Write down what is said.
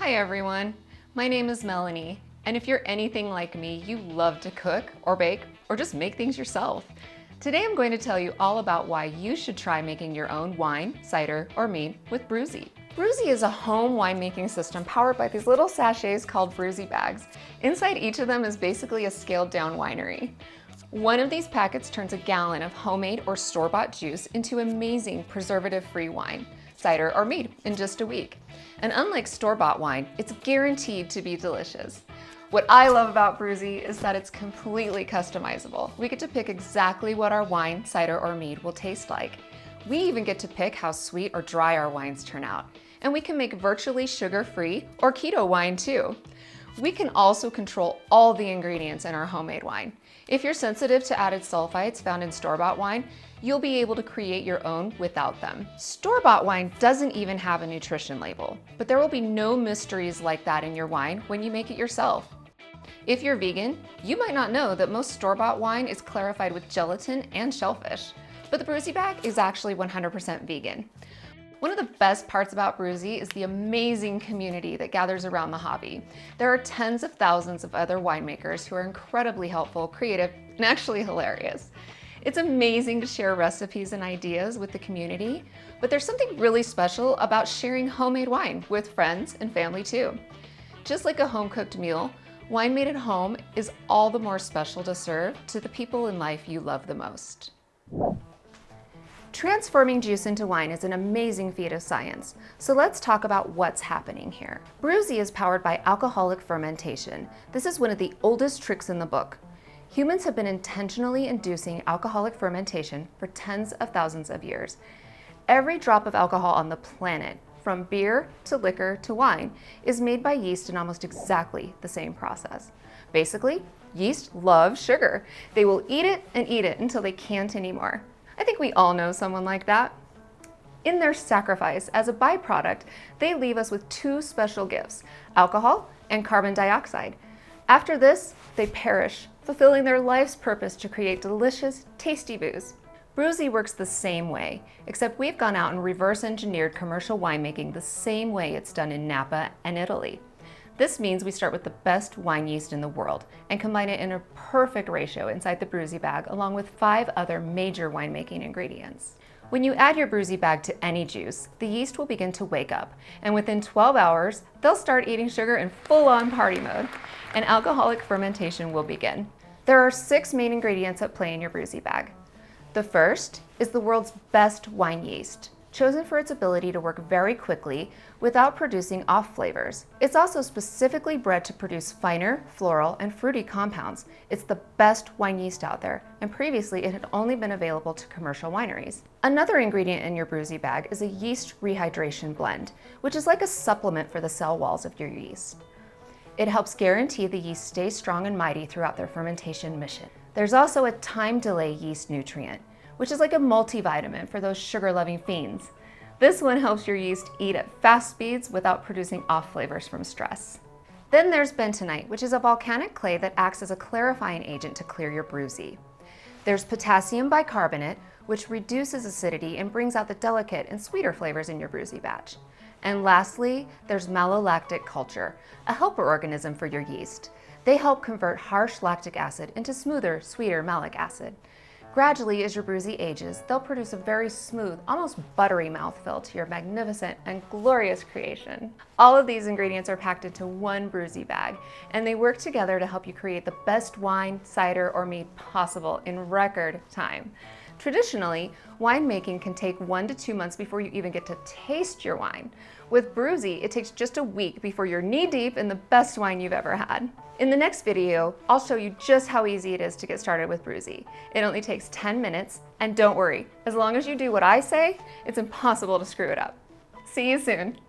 Hi everyone, my name is Melanie, and if you're anything like me, you love to cook or bake or just make things yourself. Today I'm going to tell you all about why you should try making your own wine, cider, or mead with Brewsy. Brewsy is a home winemaking system powered by these little sachets called Brewsy bags. Inside each of them is basically a scaled down winery. One of these packets turns a gallon of homemade or store-bought juice into amazing preservative-free wine, cider, or mead in just a week. And unlike store-bought wine, it's guaranteed to be delicious. What I love about Brewsy is that it's completely customizable. We get to pick exactly what our wine, cider, or mead will taste like. We even get to pick how sweet or dry our wines turn out. And we can make virtually sugar-free or keto wine too. We can also control all the ingredients in our homemade wine. If you're sensitive to added sulfites found in store-bought wine, you'll be able to create your own without them. Store-bought wine doesn't even have a nutrition label, but there will be no mysteries like that in your wine when you make it yourself. If you're vegan, you might not know that most store-bought wine is clarified with gelatin and shellfish, but the Brewsy bag is actually 100% vegan. One of the best parts about Brewsy is the amazing community that gathers around the hobby. There are tens of thousands of other winemakers who are incredibly helpful, creative, and actually hilarious. It's amazing to share recipes and ideas with the community, but there's something really special about sharing homemade wine with friends and family too. Just like a home-cooked meal, wine made at home is all the more special to serve to the people in life you love the most. Transforming juice into wine is an amazing feat of science, so let's talk about what's happening here. Brewsy is powered by alcoholic fermentation. This is one of the oldest tricks in the book. Humans have been intentionally inducing alcoholic fermentation for tens of thousands of years. Every drop of alcohol on the planet, from beer to liquor to wine, is made by yeast in almost exactly the same process. Basically, yeast love sugar. They will eat it until they can't anymore. I think we all know someone like that. In their sacrifice, as a byproduct, they leave us with two special gifts, alcohol and carbon dioxide. After this, they perish, fulfilling their life's purpose to create delicious, tasty booze. Brewsy works the same way, except we've gone out and reverse engineered commercial winemaking the same way it's done in Napa and Italy. This means we start with the best wine yeast in the world and combine it in a perfect ratio inside the Brewsy bag along with 5 other major winemaking ingredients. When you add your Brewsy bag to any juice, the yeast will begin to wake up, and within 12 hours, they'll start eating sugar in full-on party mode, and alcoholic fermentation will begin. There are 6 main ingredients at play in your Brewsy bag. The first is the world's best wine yeast, chosen for its ability to work very quickly without producing off flavors. It's also specifically bred to produce finer, floral, and fruity compounds. It's the best wine yeast out there, and previously it had only been available to commercial wineries. Another ingredient in your Brewsy bag is a yeast rehydration blend, which is like a supplement for the cell walls of your yeast. It helps guarantee the yeast stays strong and mighty throughout their fermentation mission. There's also a time delay yeast nutrient, which is like a multivitamin for those sugar-loving fiends. This one helps your yeast eat at fast speeds without producing off flavors from stress. Then there's bentonite, which is a volcanic clay that acts as a clarifying agent to clear your Brewsy. There's potassium bicarbonate, which reduces acidity and brings out the delicate and sweeter flavors in your Brewsy batch. And lastly, there's malolactic culture, a helper organism for your yeast. They help convert harsh lactic acid into smoother, sweeter malic acid. Gradually, as your Brewsy ages, they'll produce a very smooth, almost buttery mouthfeel to your magnificent and glorious creation. All of these ingredients are packed into one Brewsy bag, and they work together to help you create the best wine, cider, or mead possible in record time. Traditionally, winemaking can take 1 to 2 months before you even get to taste your wine. With Brewsy, it takes just a week before you're knee-deep in the best wine you've ever had. In the next video, I'll show you just how easy it is to get started with Brewsy. It only takes 10 minutes, and don't worry, as long as you do what I say, it's impossible to screw it up. See you soon.